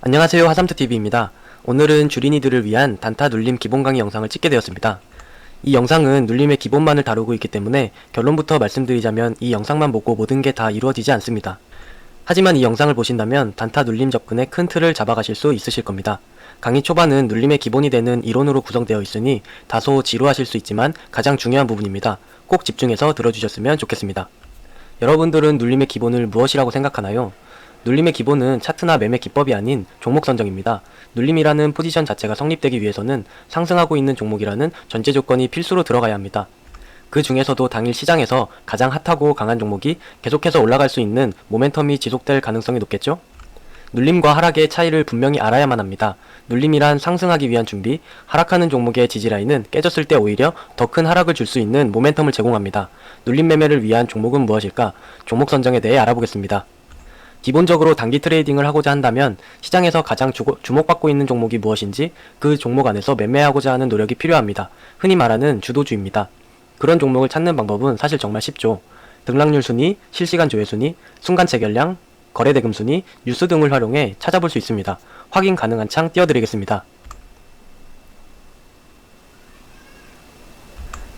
안녕하세요, 하삼트TV입니다. 오늘은 주린이들을 위한 단타 눌림 기본 강의 영상을 찍게 되었습니다. 이 영상은 눌림의 기본만을 다루고 있기 때문에 결론부터 말씀드리자면 이 영상만 보고 모든 게 다 이루어지지 않습니다. 하지만 이 영상을 보신다면 단타 눌림 접근의 큰 틀을 잡아가실 수 있으실 겁니다. 강의 초반은 눌림의 기본이 되는 이론으로 구성되어 있으니 다소 지루하실 수 있지만 가장 중요한 부분입니다. 꼭 집중해서 들어주셨으면 좋겠습니다. 여러분들은 눌림의 기본을 무엇이라고 생각하나요? 눌림의 기본은 차트나 매매 기법이 아닌 종목 선정입니다. 눌림이라는 포지션 자체가 성립되기 위해서는 상승하고 있는 종목이라는 전제 조건이 필수로 들어가야 합니다. 그 중에서도 당일 시장에서 가장 핫하고 강한 종목이 계속해서 올라갈 수 있는 모멘텀이 지속될 가능성이 높겠죠? 눌림과 하락의 차이를 분명히 알아야만 합니다. 눌림이란 상승하기 위한 준비, 하락하는 종목의 지지라인은 깨졌을 때 오히려 더 큰 하락을 줄 수 있는 모멘텀을 제공합니다. 눌림 매매를 위한 종목은 무엇일까? 종목 선정에 대해 알아보겠습니다. 기본적으로 단기 트레이딩을 하고자 한다면 시장에서 가장 주목받고 있는 종목이 무엇인지 그 종목 안에서 매매하고자 하는 노력이 필요합니다. 흔히 말하는 주도주입니다. 그런 종목을 찾는 방법은 사실 정말 쉽죠. 등락률 순위, 실시간 조회 순위, 순간 체결량, 거래대금 순위, 뉴스 등을 활용해 찾아볼 수 있습니다. 확인 가능한 창 띄워드리겠습니다.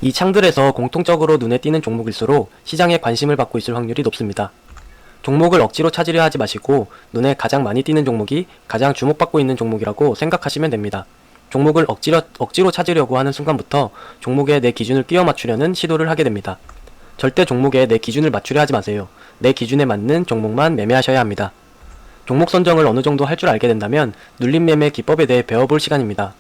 이 창들에서 공통적으로 눈에 띄는 종목일수록 시장에 관심을 받고 있을 확률이 높습니다. 종목을 억지로 찾으려 하지 마시고 눈에 가장 많이 띄는 종목이 가장 주목받고 있는 종목이라고 생각하시면 됩니다. 종목을 억지로 찾으려고 하는 순간부터 종목에 내 기준을 끼워 맞추려는 시도를 하게 됩니다. 절대 종목에 내 기준을 맞추려 하지 마세요. 내 기준에 맞는 종목만 매매하셔야 합니다. 종목 선정을 어느 정도 할 줄 알게 된다면 눌림 매매 기법에 대해 배워볼 시간입니다.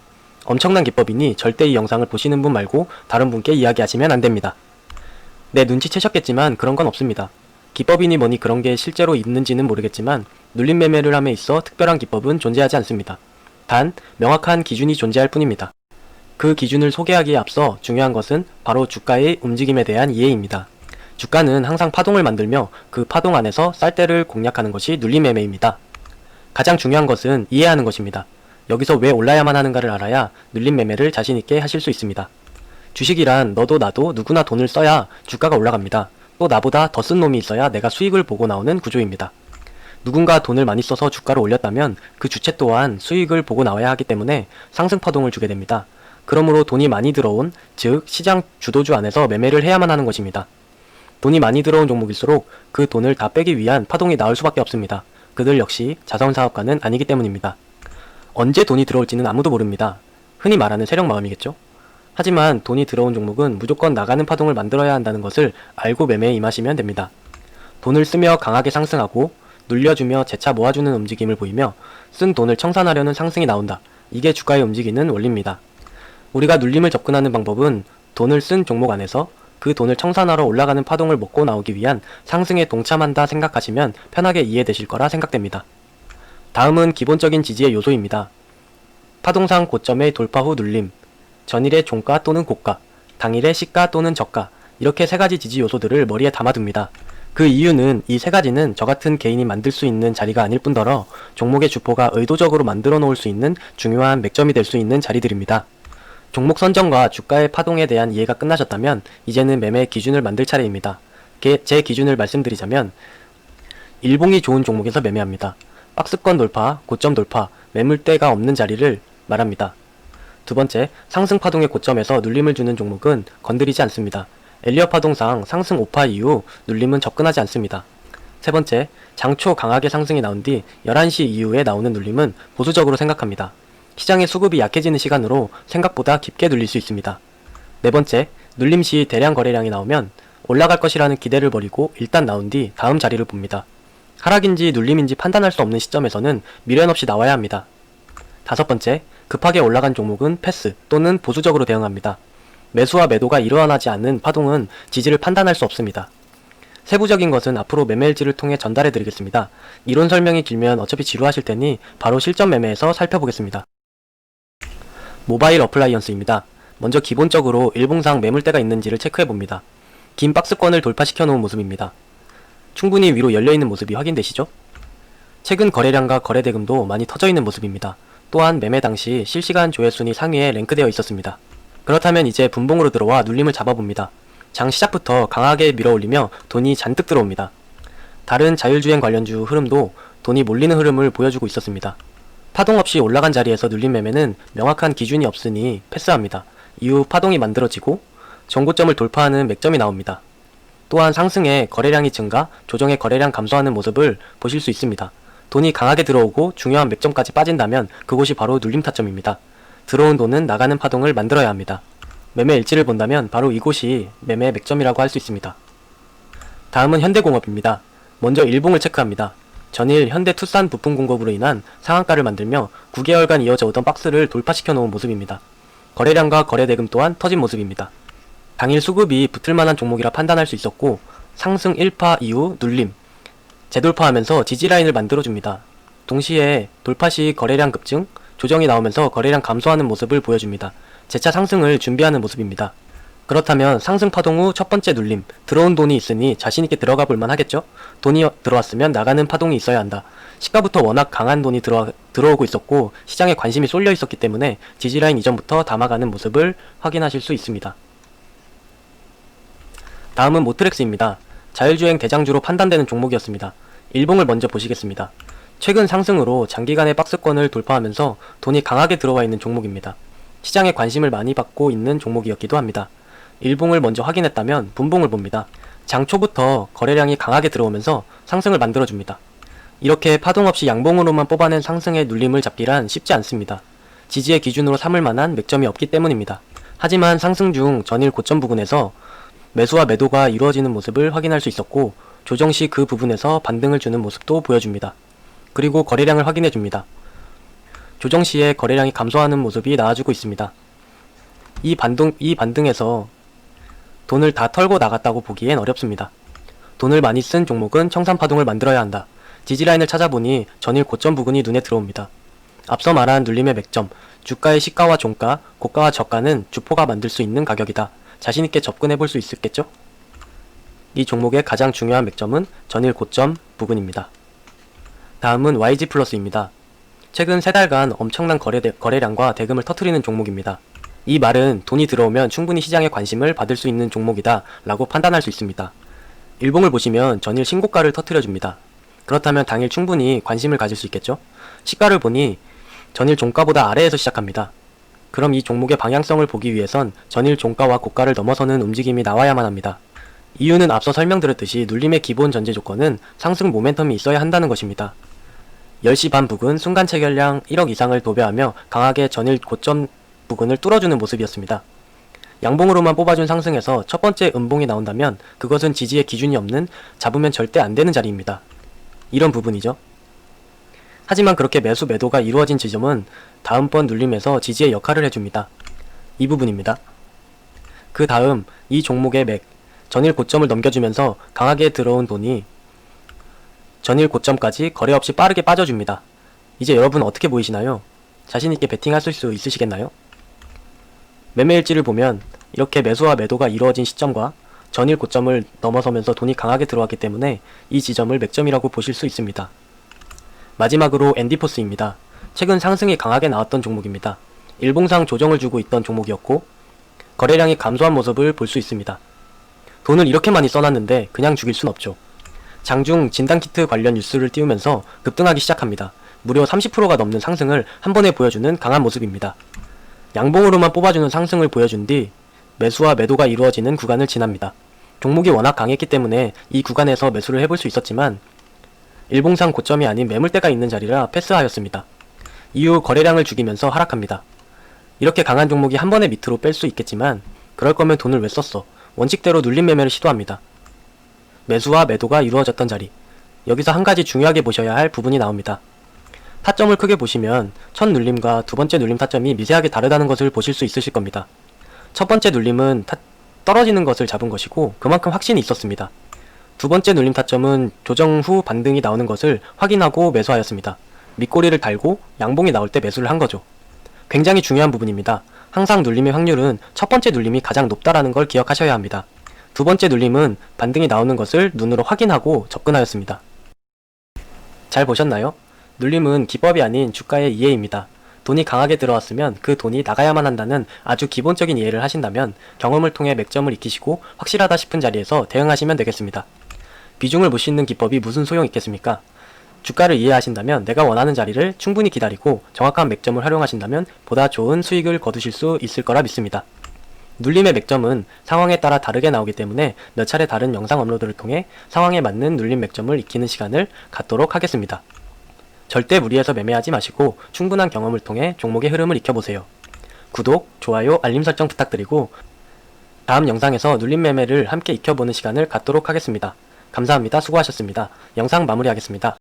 엄청난 기법이니 절대 이 영상을 보시는 분 말고 다른 분께 이야기하시면 안 됩니다. 네, 눈치채셨겠지만 그런 건 없습니다. 기법이니 뭐니 그런 게 실제로 있는지는 모르겠지만 눌림 매매를 함에 있어 특별한 기법은 존재하지 않습니다. 단 명확한 기준이 존재할 뿐입니다. 그 기준을 소개하기에 앞서 중요한 것은 바로 주가의 움직임에 대한 이해입니다. 주가는 항상 파동을 만들며 그 파동 안에서 쌀대를 공략하는 것이 눌림 매매입니다. 가장 중요한 것은 이해하는 것입니다. 여기서 왜 올라야만 하는가를 알아야 눌림 매매를 자신있게 하실 수 있습니다. 주식이란 너도 나도 누구나 돈을 써야 주가가 올라갑니다. 또 나보다 더 쓴 놈이 있어야 내가 수익을 보고 나오는 구조입니다. 누군가 돈을 많이 써서 주가를 올렸다면 그 주체 또한 수익을 보고 나와야 하기 때문에 상승 파동을 주게 됩니다. 그러므로 돈이 많이 들어온, 즉 시장 주도주 안에서 매매를 해야만 하는 것입니다. 돈이 많이 들어온 종목일수록 그 돈을 다 빼기 위한 파동이 나올 수밖에 없습니다. 그들 역시 자선사업가는 아니기 때문입니다. 언제 돈이 들어올지는 아무도 모릅니다. 흔히 말하는 세력 마음이겠죠? 하지만 돈이 들어온 종목은 무조건 나가는 파동을 만들어야 한다는 것을 알고 매매에 임하시면 됩니다. 돈을 쓰며 강하게 상승하고 눌려주며 재차 모아주는 움직임을 보이며 쓴 돈을 청산하려는 상승이 나온다. 이게 주가의 움직이는 원리입니다. 우리가 눌림을 접근하는 방법은 돈을 쓴 종목 안에서 그 돈을 청산하러 올라가는 파동을 먹고 나오기 위한 상승에 동참한다 생각하시면 편하게 이해되실 거라 생각됩니다. 다음은 기본적인 지지의 요소입니다. 파동상 고점의 돌파 후 눌림, 전일의 종가 또는 고가, 당일의 시가 또는 저가, 이렇게 세 가지 지지 요소들을 머리에 담아둡니다. 그 이유는 이 세 가지는 저같은 개인이 만들 수 있는 자리가 아닐 뿐더러 종목의 주포가 의도적으로 만들어 놓을 수 있는 중요한 맥점이 될 수 있는 자리들입니다. 종목 선정과 주가의 파동에 대한 이해가 끝나셨다면 이제는 매매 기준을 만들 차례입니다. 제 기준을 말씀드리자면 일봉이 좋은 종목에서 매매합니다. 박스권 돌파, 고점 돌파, 매물대가 없는 자리를 말합니다. 두 번째, 상승 파동의 고점에서 눌림을 주는 종목은 건드리지 않습니다. 엘리엇 파동상 상승 5파 이후 눌림은 접근하지 않습니다. 세 번째, 장초 강하게 상승이 나온 뒤 11시 이후에 나오는 눌림은 보수적으로 생각합니다. 시장의 수급이 약해지는 시간으로 생각보다 깊게 눌릴 수 있습니다. 네 번째, 눌림 시 대량 거래량이 나오면 올라갈 것이라는 기대를 버리고 일단 나온 뒤 다음 자리를 봅니다. 하락인지 눌림인지 판단할 수 없는 시점에서는 미련 없이 나와야 합니다. 다섯 번째, 급하게 올라간 종목은 패스 또는 보수적으로 대응합니다. 매수와 매도가 일어나지 않는 파동은 지지를 판단할 수 없습니다. 세부적인 것은 앞으로 매매일지를 통해 전달해 드리겠습니다. 이론 설명이 길면 어차피 지루하실 테니 바로 실전 매매에서 살펴보겠습니다. 모바일 어플라이언스입니다. 먼저 기본적으로 일봉상 매물대가 있는지를 체크해 봅니다. 긴 박스권을 돌파시켜 놓은 모습입니다. 충분히 위로 열려있는 모습이 확인되시죠? 최근 거래량과 거래대금도 많이 터져 있는 모습입니다. 또한 매매 당시 실시간 조회순위 상위에 랭크되어 있었습니다. 그렇다면 이제 분봉으로 들어와 눌림을 잡아봅니다. 장 시작부터 강하게 밀어올리며 돈이 잔뜩 들어옵니다. 다른 자율주행 관련주 흐름도 돈이 몰리는 흐름을 보여주고 있었습니다. 파동 없이 올라간 자리에서 눌림 매매는 명확한 기준이 없으니 패스합니다. 이후 파동이 만들어지고 전고점을 돌파하는 맥점이 나옵니다. 또한 상승에 거래량이 증가, 조정의 거래량 감소하는 모습을 보실 수 있습니다. 돈이 강하게 들어오고 중요한 맥점까지 빠진다면 그곳이 바로 눌림 타점입니다. 들어온 돈은 나가는 파동을 만들어야 합니다. 매매 일지를 본다면 바로 이곳이 매매 맥점이라고 할 수 있습니다. 다음은 현대공업입니다. 먼저 일봉을 체크합니다. 전일 현대투싼 부품 공급으로 인한 상한가를 만들며 9개월간 이어져 오던 박스를 돌파시켜 놓은 모습입니다. 거래량과 거래대금 또한 터진 모습입니다. 당일 수급이 붙을만한 종목이라 판단할 수 있었고 상승 1파 이후 눌림, 재돌파하면서 지지라인을 만들어줍니다. 동시에 돌파 시 거래량 급증, 조정이 나오면서 거래량 감소하는 모습을 보여줍니다. 재차 상승을 준비하는 모습입니다. 그렇다면 상승 파동 후 첫 번째 눌림, 들어온 돈이 있으니 자신있게 들어가 볼만 하겠죠? 돈이 들어왔으면 나가는 파동이 있어야 한다. 시가부터 워낙 강한 돈이 들어오고 있었고 시장에 관심이 쏠려 있었기 때문에 지지라인 이전부터 담아가는 모습을 확인하실 수 있습니다. 다음은 모트렉스입니다. 자율주행 대장주로 판단되는 종목이었습니다. 일봉을 먼저 보시겠습니다. 최근 상승으로 장기간의 박스권을 돌파하면서 돈이 강하게 들어와 있는 종목입니다. 시장에 관심을 많이 받고 있는 종목이었기도 합니다. 일봉을 먼저 확인했다면 분봉을 봅니다. 장 초부터 거래량이 강하게 들어오면서 상승을 만들어줍니다. 이렇게 파동 없이 양봉으로만 뽑아낸 상승의 눌림을 잡기란 쉽지 않습니다. 지지의 기준으로 삼을 만한 맥점이 없기 때문입니다. 하지만 상승 중 전일 고점 부근에서 매수와 매도가 이루어지는 모습을 확인할 수 있었고 조정 시 그 부분에서 반등을 주는 모습도 보여줍니다. 그리고 거래량을 확인해줍니다. 조정 시에 거래량이 감소하는 모습이 나와주고 있습니다. 이 반등에서 돈을 다 털고 나갔다고 보기엔 어렵습니다. 돈을 많이 쓴 종목은 청산파동을 만들어야 한다. 지지라인을 찾아보니 전일 고점 부근이 눈에 들어옵니다. 앞서 말한 눌림의 맥점, 주가의 시가와 종가, 고가와 저가는 주포가 만들 수 있는 가격이다. 자신있게 접근해볼 수 있겠죠? 이 종목의 가장 중요한 맥점은 전일 고점 부근입니다. 다음은 YG플러스입니다. 최근 3달간 엄청난 거래량과 대금을 터뜨리는 종목입니다. 이 말은 돈이 들어오면 충분히 시장에 관심을 받을 수 있는 종목이다 라고 판단할 수 있습니다. 일봉을 보시면 전일 신고가를 터뜨려줍니다. 그렇다면 당일 충분히 관심을 가질 수 있겠죠? 시가를 보니 전일 종가보다 아래에서 시작합니다. 그럼 이 종목의 방향성을 보기 위해선 전일 종가와 고가를 넘어서는 움직임이 나와야만 합니다. 이유는 앞서 설명드렸듯이 눌림의 기본 전제 조건은 상승 모멘텀이 있어야 한다는 것입니다. 10시 반 부근 순간 체결량 1억 이상을 도배하며 강하게 전일 고점 부근을 뚫어주는 모습이었습니다. 양봉으로만 뽑아준 상승에서 첫 번째 음봉이 나온다면 그것은 지지의 기준이 없는 잡으면 절대 안 되는 자리입니다. 이런 부분이죠. 하지만 그렇게 매수 매도가 이루어진 지점은 다음번 눌림에서 지지의 역할을 해줍니다. 이 부분입니다. 그 다음 이 종목의 맥, 전일 고점을 넘겨주면서 강하게 들어온 돈이 전일 고점까지 거래 없이 빠르게 빠져줍니다. 이제 여러분 어떻게 보이시나요? 자신있게 베팅하실 수 있으시겠나요? 매매일지를 보면 이렇게 매수와 매도가 이루어진 시점과 전일 고점을 넘어서면서 돈이 강하게 들어왔기 때문에 이 지점을 맥점이라고 보실 수 있습니다. 마지막으로 엔디포스입니다. 최근 상승이 강하게 나왔던 종목입니다. 일봉상 조정을 주고 있던 종목이었고 거래량이 감소한 모습을 볼 수 있습니다. 돈을 이렇게 많이 써놨는데 그냥 죽일 순 없죠. 장중 진단키트 관련 뉴스를 띄우면서 급등하기 시작합니다. 무려 30%가 넘는 상승을 한 번에 보여주는 강한 모습입니다. 양봉으로만 뽑아주는 상승을 보여준 뒤 매수와 매도가 이루어지는 구간을 지납니다. 종목이 워낙 강했기 때문에 이 구간에서 매수를 해볼 수 있었지만 일봉상 고점이 아닌 매물대가 있는 자리라 패스하였습니다. 이후 거래량을 죽이면서 하락합니다. 이렇게 강한 종목이 한 번에 밑으로 뺄 수 있겠지만 그럴 거면 돈을 왜 썼어? 원칙대로 눌림 매매를 시도합니다. 매수와 매도가 이루어졌던 자리, 여기서 한 가지 중요하게 보셔야 할 부분이 나옵니다. 타점을 크게 보시면 첫 눌림과 두 번째 눌림 타점이 미세하게 다르다는 것을 보실 수 있으실 겁니다. 첫 번째 눌림은 떨어지는 것을 잡은 것이고 그만큼 확신이 있었습니다. 두 번째 눌림 타점은 조정 후 반등이 나오는 것을 확인하고 매수하였습니다. 밑꼬리를 달고 양봉이 나올 때 매수를 한 거죠. 굉장히 중요한 부분입니다. 항상 눌림의 확률은 첫 번째 눌림이 가장 높다라는 걸 기억하셔야 합니다. 두 번째 눌림은 반등이 나오는 것을 눈으로 확인하고 접근하였습니다. 잘 보셨나요? 눌림은 기법이 아닌 주가의 이해입니다. 돈이 강하게 들어왔으면 그 돈이 나가야만 한다는 아주 기본적인 이해를 하신다면 경험을 통해 맥점을 익히시고 확실하다 싶은 자리에서 대응하시면 되겠습니다. 비중을 못 싣는 기법이 무슨 소용 있겠습니까? 주가를 이해하신다면 내가 원하는 자리를 충분히 기다리고 정확한 맥점을 활용하신다면 보다 좋은 수익을 거두실 수 있을 거라 믿습니다. 눌림의 맥점은 상황에 따라 다르게 나오기 때문에 몇 차례 다른 영상 업로드를 통해 상황에 맞는 눌림 맥점을 익히는 시간을 갖도록 하겠습니다. 절대 무리해서 매매하지 마시고 충분한 경험을 통해 종목의 흐름을 익혀보세요. 구독, 좋아요, 알림 설정 부탁드리고 다음 영상에서 눌림 매매를 함께 익혀보는 시간을 갖도록 하겠습니다. 감사합니다. 수고하셨습니다. 영상 마무리하겠습니다.